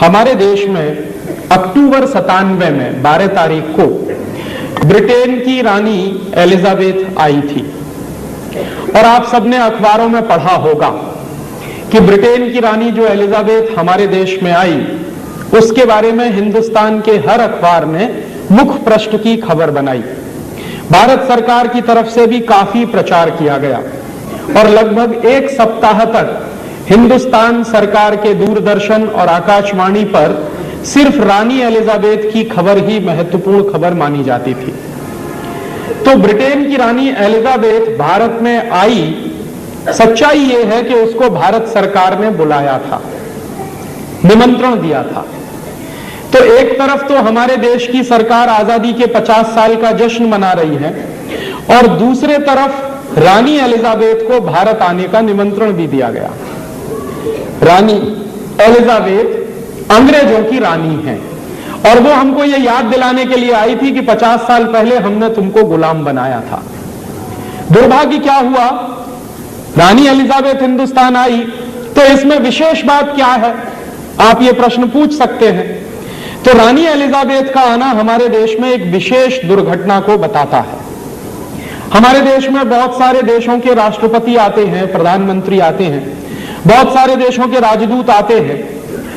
हमारे देश में अक्टूबर 97 में 12 तारीख को ब्रिटेन की रानी एलिजाबेथ आई थी और आप सबने अखबारों में पढ़ा होगा कि ब्रिटेन की रानी जो एलिजाबेथ हमारे देश में आई उसके बारे में हिंदुस्तान के हर अखबार ने मुख्य पृष्ठ की खबर बनाई। भारत सरकार की तरफ से भी काफी प्रचार किया गया और लगभग एक सप्ताह तक हिंदुस्तान सरकार के दूरदर्शन और आकाशवाणी पर सिर्फ रानी एलिजाबेथ की खबर ही महत्वपूर्ण खबर मानी जाती थी। तो ब्रिटेन की रानी एलिजाबेथ भारत में आई, सच्चाई यह है कि उसको भारत सरकार ने बुलाया था, निमंत्रण दिया था। तो एक तरफ तो हमारे देश की सरकार आजादी के 50 साल का जश्न मना रही है और दूसरे तरफ रानी एलिजाबेथ को भारत आने का निमंत्रण भी दिया गया। रानी एलिजाबेथ अंग्रेजों की रानी है और वो हमको ये याद दिलाने के लिए आई थी कि 50 साल पहले हमने तुमको गुलाम बनाया था। दुर्भाग्य क्या हुआ, रानी एलिजाबेथ हिंदुस्तान आई तो इसमें विशेष बात क्या है, आप ये प्रश्न पूछ सकते हैं। तो रानी एलिजाबेथ का आना हमारे देश में एक विशेष दुर्घटना को बताता है। हमारे देश में बहुत सारे देशों के राष्ट्रपति आते हैं, प्रधानमंत्री आते हैं, बहुत सारे देशों के राजदूत आते हैं,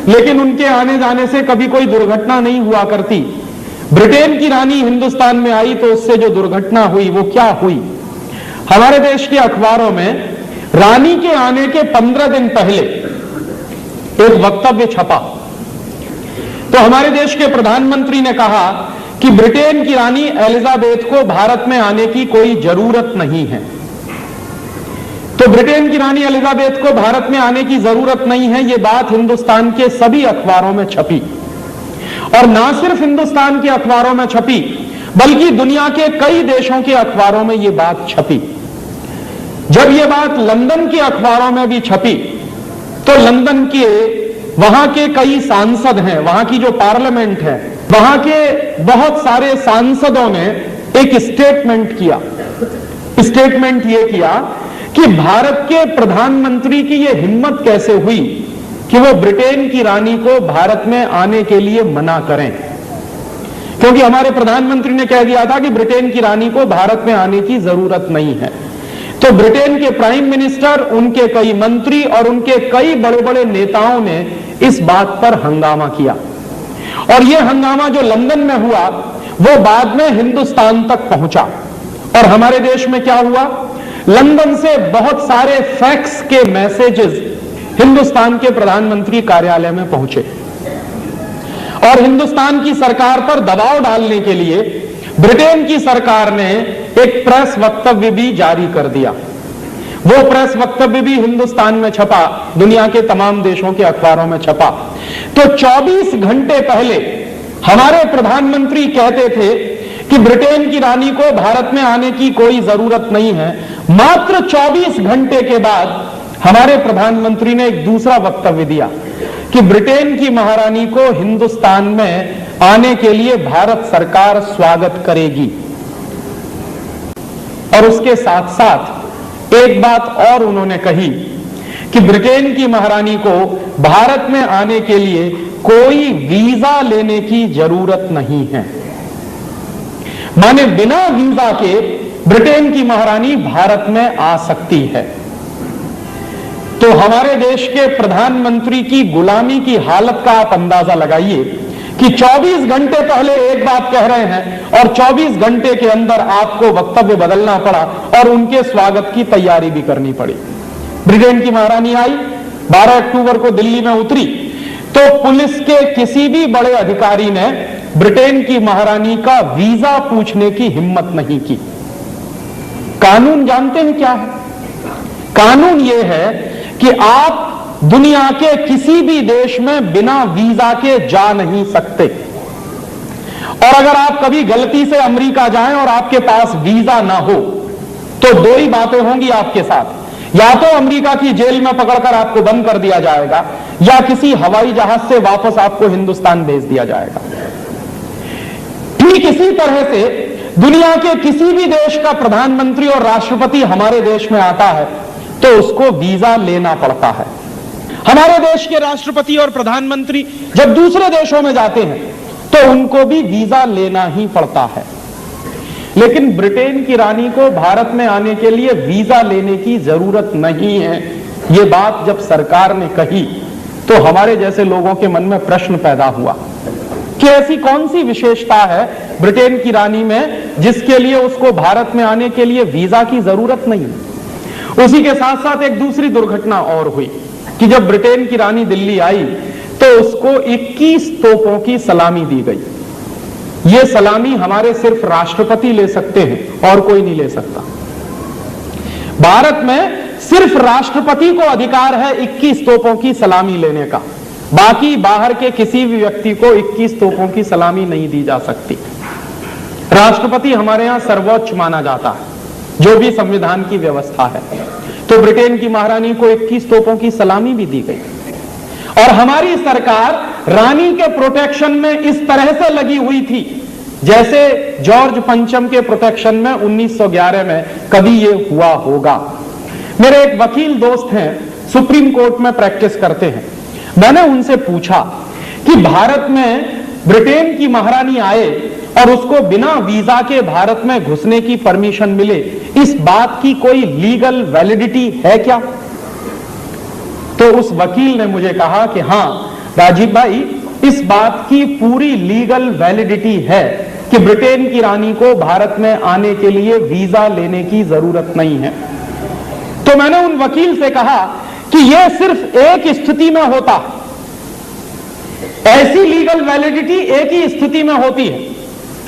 लेकिन उनके आने जाने से कभी कोई दुर्घटना नहीं हुआ करती। ब्रिटेन की रानी हिंदुस्तान में आई तो उससे जो दुर्घटना हुई वो क्या हुई। हमारे देश के अखबारों में रानी के आने के 15 दिन पहले एक वक्तव्य छपा। तो हमारे देश के प्रधानमंत्री ने कहा कि ब्रिटेन की रानी एलिजाबेथ को भारत में आने की कोई जरूरत नहीं है। तो ब्रिटेन की रानी एलिजाबेथ को भारत में आने की जरूरत नहीं है, यह बात हिंदुस्तान के सभी अखबारों में छपी और ना सिर्फ हिंदुस्तान के अखबारों में छपी बल्कि दुनिया के कई देशों के अखबारों में यह बात छपी। जब यह बात लंदन के अखबारों में भी छपी तो लंदन के वहां के कई सांसद हैं, वहां की जो पार्लियामेंट है, वहां के बहुत सारे सांसदों ने एक स्टेटमेंट किया। स्टेटमेंट यह किया कि भारत के प्रधानमंत्री की यह हिम्मत कैसे हुई कि वो ब्रिटेन की रानी को भारत में आने के लिए मना करें, क्योंकि हमारे प्रधानमंत्री ने कह दिया था कि ब्रिटेन की रानी को भारत में आने की जरूरत नहीं है। तो ब्रिटेन के प्राइम मिनिस्टर, उनके कई मंत्री और उनके कई बड़े बड़े नेताओं ने इस बात पर हंगामा किया और यह हंगामा जो लंदन में हुआ वो बाद में हिंदुस्तान तक पहुंचा। और हमारे देश में क्या हुआ, लंदन से बहुत सारे फैक्स के मैसेजेस हिंदुस्तान के प्रधानमंत्री कार्यालय में पहुंचे और हिंदुस्तान की सरकार पर दबाव डालने के लिए ब्रिटेन की सरकार ने एक प्रेस वक्तव्य भी जारी कर दिया। वो प्रेस वक्तव्य भी हिंदुस्तान में छपा, दुनिया के तमाम देशों के अखबारों में छपा। तो 24 घंटे पहले हमारे प्रधानमंत्री कहते थे कि ब्रिटेन की रानी को भारत में आने की कोई जरूरत नहीं है। मात्र 24 घंटे के बाद हमारे प्रधानमंत्री ने एक दूसरा वक्तव्य दिया कि ब्रिटेन की महारानी को हिंदुस्तान में आने के लिए भारत सरकार स्वागत करेगी। और उसके साथ साथ एक बात और उन्होंने कही कि ब्रिटेन की महारानी को भारत में आने के लिए कोई वीजा लेने की जरूरत नहीं है, माने बिना वीजा के ब्रिटेन की महारानी भारत में आ सकती है। तो हमारे देश के प्रधानमंत्री की गुलामी की हालत का आप अंदाजा लगाइए कि 24 घंटे पहले एक बात कह रहे हैं और 24 घंटे के अंदर आपको वक्तव्य बदलना पड़ा और उनके स्वागत की तैयारी भी करनी पड़ी। ब्रिटेन की महारानी आई, 12 अक्टूबर को दिल्ली में उतरी तो पुलिस के किसी भी बड़े अधिकारी ने ब्रिटेन की महारानी का वीजा पूछने की हिम्मत नहीं की। कानून जानते हैं क्या है? कानून यह है कि आप दुनिया के किसी भी देश में बिना वीजा के जा नहीं सकते और अगर आप कभी गलती से अमेरिका जाएं और आपके पास वीजा ना हो तो दो ही बातें होंगी आपके साथ, या तो अमेरिका की जेल में पकड़कर आपको बंद कर दिया जाएगा या किसी हवाई जहाज से वापस आपको हिंदुस्तान भेज दिया जाएगा। ठीक इसी तरह से दुनिया के किसी भी देश का प्रधानमंत्री और राष्ट्रपति हमारे देश में आता है तो उसको वीजा लेना पड़ता है। हमारे देश के राष्ट्रपति और प्रधानमंत्री जब दूसरे देशों में जाते हैं तो उनको भी वीजा लेना ही पड़ता है, लेकिन ब्रिटेन की रानी को भारत में आने के लिए वीजा लेने की जरूरत नहीं है। यह बात जब सरकार ने कही तो हमारे जैसे लोगों के मन में प्रश्न पैदा हुआ कि ऐसी कौन सी विशेषता है ब्रिटेन की रानी में जिसके लिए उसको भारत में आने के लिए वीजा की जरूरत नहीं। उसी के साथ साथ एक दूसरी दुर्घटना और हुई कि जब ब्रिटेन की रानी दिल्ली आई तो उसको 21 तोपों की सलामी दी गई। यह सलामी हमारे सिर्फ राष्ट्रपति ले सकते हैं और कोई नहीं ले सकता। भारत में सिर्फ राष्ट्रपति को अधिकार है 21 तोपों की सलामी लेने का, बाकी बाहर के किसी भी व्यक्ति को 21 तोपों की सलामी नहीं दी जा सकती। राष्ट्रपति हमारे यहां सर्वोच्च माना जाता है, जो भी संविधान की व्यवस्था है। तो ब्रिटेन की महारानी को 21 तोपों की सलामी भी दी गई और हमारी सरकार रानी के प्रोटेक्शन में इस तरह से लगी हुई थी जैसे जॉर्ज पंचम के प्रोटेक्शन में 1911 में कभी यह हुआ होगा। मेरे एक वकील दोस्त हैं, सुप्रीम कोर्ट में प्रैक्टिस करते हैं। मैंने उनसे पूछा कि भारत में ब्रिटेन की महारानी आए और उसको बिना वीजा के भारत में घुसने की परमिशन मिले, इस बात की कोई लीगल वैलिडिटी है क्या? तो उस वकील ने मुझे कहा कि हां राजीव भाई, इस बात की पूरी लीगल वैलिडिटी है कि ब्रिटेन की रानी को भारत में आने के लिए वीजा लेने की जरूरत नहीं है। तो मैंने उन वकील से कहा कि यह सिर्फ एक स्थिति में होता है, ऐसी लीगल वैलिडिटी एक ही स्थिति में होती है।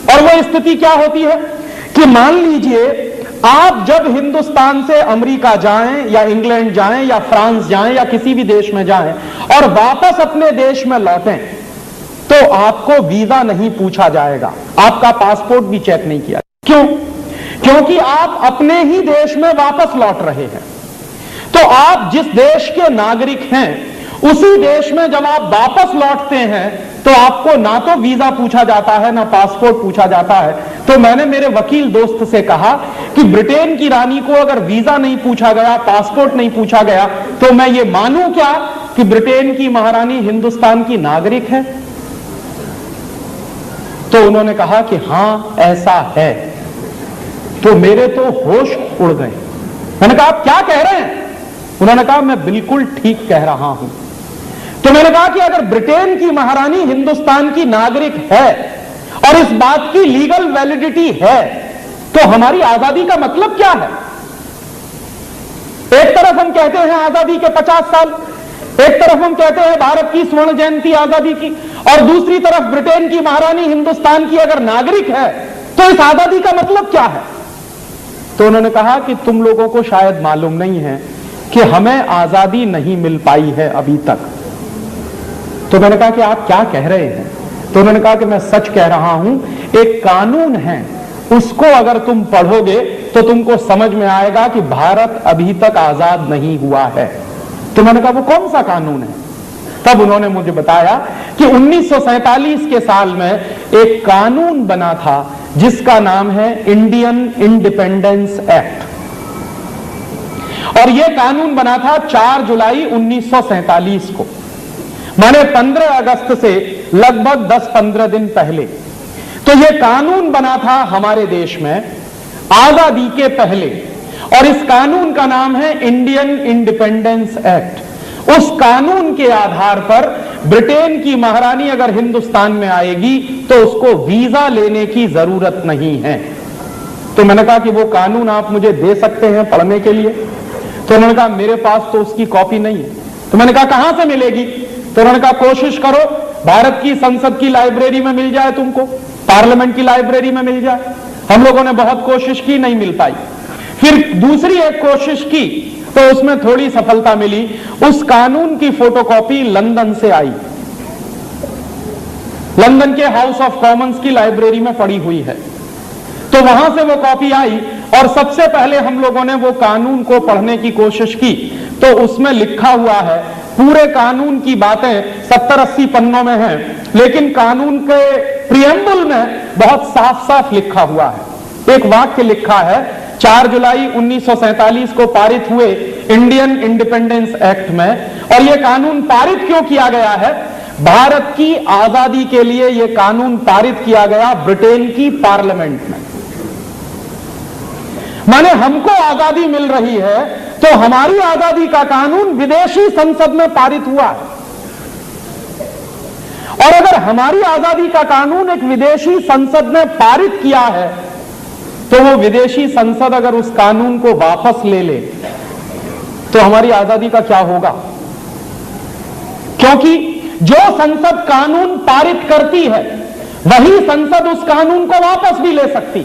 और वो स्थिति क्या होती है कि मान लीजिए आप जब हिंदुस्तान से अमेरिका जाएं या इंग्लैंड जाएं या फ्रांस जाएं या किसी भी देश में जाएं और वापस अपने देश में लौटें तो आपको वीजा नहीं पूछा जाएगा, आपका पासपोर्ट भी चेक नहीं किया। क्यों? क्योंकि आप अपने ही देश में वापस लौट रहे हैं। तो आप जिस देश के नागरिक हैं उसी देश में जब आप वापस लौटते हैं तो आपको ना तो वीजा पूछा जाता है ना पासपोर्ट पूछा जाता है। तो मैंने मेरे वकील दोस्त से कहा कि ब्रिटेन की रानी को अगर वीजा नहीं पूछा गया, पासपोर्ट नहीं पूछा गया, तो मैं ये मानूं क्या कि ब्रिटेन की महारानी हिंदुस्तान की नागरिक है? तो उन्होंने कहा कि हां ऐसा है। तो मेरे तो होश उड़ गए। मैंने कहा आप क्या कह रहे हैं? उन्होंने कहा मैं बिल्कुल ठीक कह रहा हूं। तो मैंने कहा कि अगर ब्रिटेन की महारानी हिंदुस्तान की नागरिक है और इस बात की लीगल वैलिडिटी है तो हमारी आजादी का मतलब क्या है? एक तरफ हम कहते हैं आजादी के 50 साल, एक तरफ हम कहते हैं भारत की स्वर्ण जयंती आजादी की, और दूसरी तरफ ब्रिटेन की महारानी हिंदुस्तान की अगर नागरिक है तो इस आजादी का मतलब क्या है? तो उन्होंने कहा कि तुम लोगों को शायद मालूम नहीं है कि हमें आजादी नहीं मिल पाई है अभी तक। तो मैंने कहा कि आप क्या कह रहे हैं? तो उन्होंने कहा कि मैं सच कह रहा हूं, एक कानून है, उसको अगर तुम पढ़ोगे तो तुमको समझ में आएगा कि भारत अभी तक आजाद नहीं हुआ है। तो मैंने कहा वो कौन सा कानून है? तब उन्होंने मुझे बताया कि 1947 के साल में एक कानून बना था जिसका नाम है इंडियन इंडिपेंडेंस एक्ट, और यह कानून बना था 4 जुलाई 1947 को, माने 15 अगस्त से लगभग 10-15 दिन पहले। तो यह कानून बना था हमारे देश में आजादी के पहले, और इस कानून का नाम है इंडियन इंडिपेंडेंस एक्ट। उस कानून के आधार पर ब्रिटेन की महारानी अगर हिंदुस्तान में आएगी तो उसको वीजा लेने की जरूरत नहीं है। तो मैंने कहा कि वो कानून आप मुझे दे सकते हैं पढ़ने के लिए? तो उन्होंने कहा मेरे पास तो उसकी कॉपी नहीं है। तो मैंने कहा कहां से मिलेगी? तो उन्होंने कहा कोशिश करो भारत की संसद की लाइब्रेरी में मिल जाए, तुमको पार्लियामेंट की लाइब्रेरी में मिल जाए। हम लोगों ने बहुत कोशिश की, नहीं मिल पाई। फिर दूसरी एक कोशिश की तो उसमें थोड़ी सफलता मिली। उस कानून की फोटोकॉपी लंदन से आई, लंदन के हाउस ऑफ कॉमन्स की लाइब्रेरी में पड़ी हुई है। तो वहां से वो कॉपी आई और सबसे पहले हम लोगों ने वो कानून को पढ़ने की कोशिश की। तो उसमें लिखा हुआ है, पूरे कानून की बातें 70-80 पन्नों में हैं, लेकिन कानून के प्रियम्बल में बहुत साफ साफ लिखा हुआ है। एक वाक्य लिखा है 4 जुलाई 1947 को पारित हुए इंडियन इंडिपेंडेंस एक्ट में। और यह कानून पारित क्यों किया गया है? भारत की आजादी के लिए यह कानून पारित किया गया ब्रिटेन की पार्लियामेंट में। माने हमको आजादी मिल रही है तो हमारी आजादी का कानून विदेशी संसद में पारित हुआ है। और अगर हमारी आजादी का कानून एक विदेशी संसद ने पारित किया है तो वो विदेशी संसद अगर उस कानून को वापस ले ले तो हमारी आजादी का क्या होगा? क्योंकि जो संसद कानून पारित करती है वही संसद उस कानून को वापस भी ले सकती।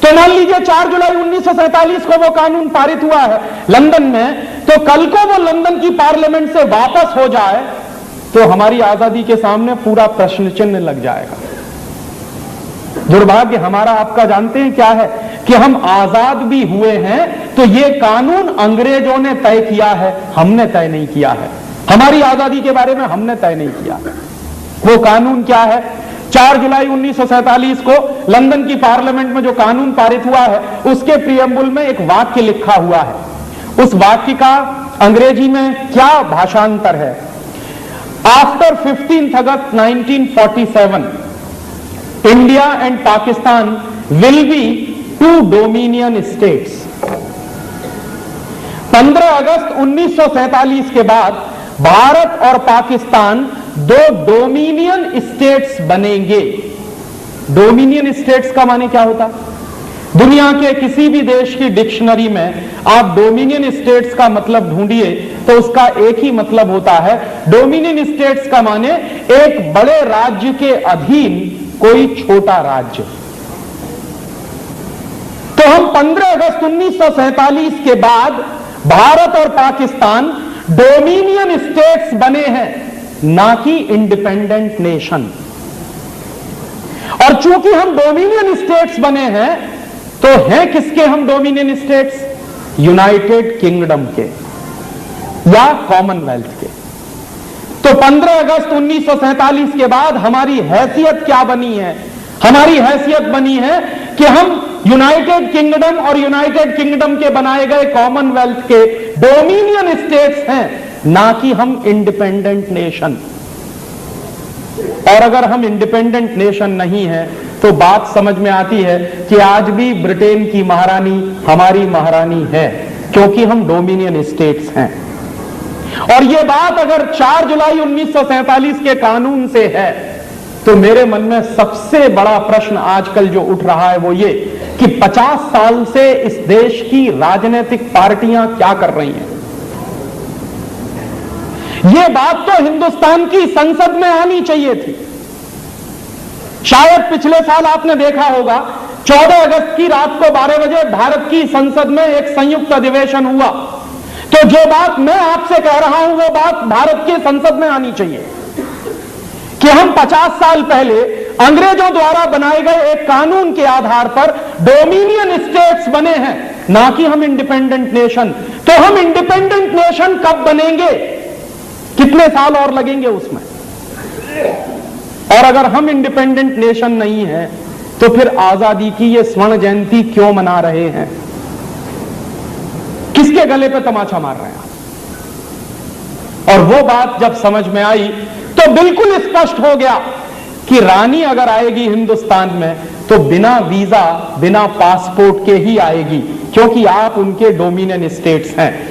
तो मान लीजिए 4 जुलाई 1947 को वो कानून पारित हुआ है लंदन में, तो कल को वो लंदन की पार्लियामेंट से वापस हो जाए तो हमारी आजादी के सामने पूरा प्रश्न चिन्ह लग जाएगा। दुर्भाग्य हमारा आपका जानते हैं क्या है कि हम आजाद भी हुए हैं तो ये कानून अंग्रेजों ने तय किया है, हमने तय नहीं किया है। हमारी आजादी के बारे में हमने तय नहीं किया। वो कानून क्या है? 4 जुलाई 1947 को लंदन की पार्लियामेंट में जो कानून पारित हुआ है उसके प्रियम्बुल में एक वाक्य लिखा हुआ है। उस वाक्य का अंग्रेजी में क्या भाषांतर है? After 15th August 1947 India and Pakistan will be 2 dominion states. 15 अगस्त 1947 के बाद भारत और पाकिस्तान 2 डोमिनियन स्टेट्स बनेंगे। डोमिनियन स्टेट्स का माने क्या होता? दुनिया के किसी भी देश की डिक्शनरी में आप डोमिनियन स्टेट्स का मतलब ढूंढिए तो उसका एक ही मतलब होता है। डोमिनियन स्टेट्स का माने एक बड़े राज्य के अधीन कोई छोटा राज्य। तो हम 15 अगस्त 1947 के बाद भारत और पाकिस्तान डोमिनियन स्टेट्स बने हैं, ना कि इंडिपेंडेंट नेशन। और चूंकि हम डोमिनियन स्टेट्स बने हैं तो हैं किसके हम डोमिनियन स्टेट्स? यूनाइटेड किंगडम के या कॉमनवेल्थ के। तो 15 अगस्त 1947 के बाद हमारी हैसियत क्या बनी है? हमारी हैसियत बनी है कि हम यूनाइटेड किंगडम और यूनाइटेड किंगडम के बनाए गए कॉमनवेल्थ के डोमिनियन स्टेट्स हैं, ना कि हम इंडिपेंडेंट नेशन। और अगर हम इंडिपेंडेंट नेशन नहीं हैं तो बात समझ में आती है कि आज भी ब्रिटेन की महारानी हमारी महारानी है, क्योंकि हम डोमिनियन स्टेट्स हैं। और यह बात अगर 4 जुलाई 1947 के कानून से है तो मेरे मन में सबसे बड़ा प्रश्न आजकल जो उठ रहा है वो ये कि 50 साल से इस देश की राजनीतिक पार्टियां क्या कर रही हैं। यह बात तो हिंदुस्तान की संसद में आनी चाहिए थी। शायद पिछले साल आपने देखा होगा 14 अगस्त की रात को 12 बजे भारत की संसद में एक संयुक्त अधिवेशन हुआ। तो जो बात मैं आपसे कह रहा हूं वो बात भारत की संसद में आनी चाहिए कि हम 50 साल पहले अंग्रेजों द्वारा बनाए गए एक कानून के आधार पर डोमिनियन स्टेट्स बने हैं, ना कि हम इंडिपेंडेंट नेशन। तो हम इंडिपेंडेंट नेशन कब बनेंगे? कितने साल और लगेंगे उसमें? और अगर हम इंडिपेंडेंट नेशन नहीं है तो फिर आजादी की ये स्वर्ण जयंती क्यों मना रहे हैं? किसके गले पे तमाचा मार रहे हैं? और वो बात जब समझ में आई तो बिल्कुल स्पष्ट हो गया कि रानी अगर आएगी हिंदुस्तान में तो बिना वीजा बिना पासपोर्ट के ही आएगी, क्योंकि आप उनके डोमिनियन स्टेट्स हैं।